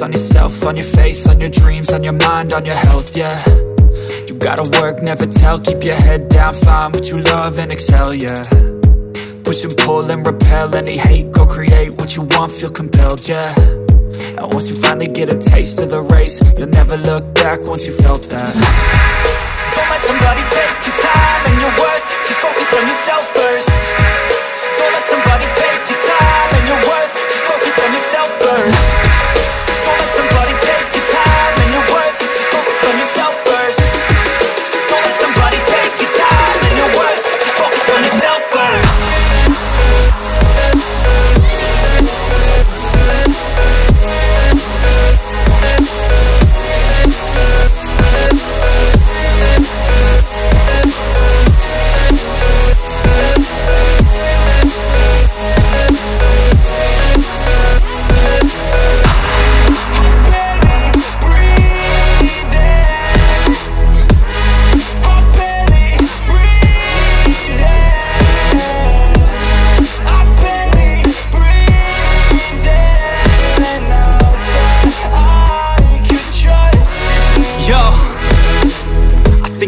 on yourself, on your faith, on your dreams, on your mind, on your health, yeah. You gotta work, never tell, keep your head down, find what you love and excel, yeah. Push and pull and repel any hate, go create what you want, feel compelled, yeah. And once you finally get a taste of the race, you'll never look back once you felt that. Don't let somebody take your time and your worth, just focus on yourself first. Don't let somebody take your time and your worth, just focus on yourself first. Don't let somebody take your time and your worth, just focus on yourself first. Don't let somebody take your time and your worth, just focus on yourself first.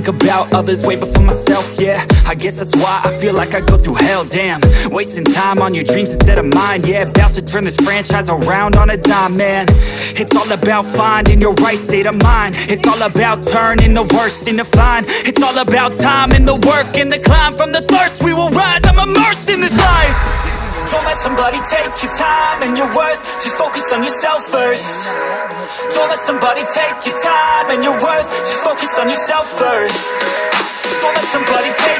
About others way before myself, yeah. I guess that's why I feel like I go through hell, damn. Wasting time on your dreams instead of mine, yeah. About to turn this franchise around on a dime, man. It's all about finding your right state of mind. It's all about turning the worst into fine. It's all about time and the work and the climb. From the thirst we will rise, I'm immersed in this life. Don't let somebody take your time and your worth, just focus on yourself first. Don't let somebody take your time and your worth, just focus on yourself first. Don't let somebody take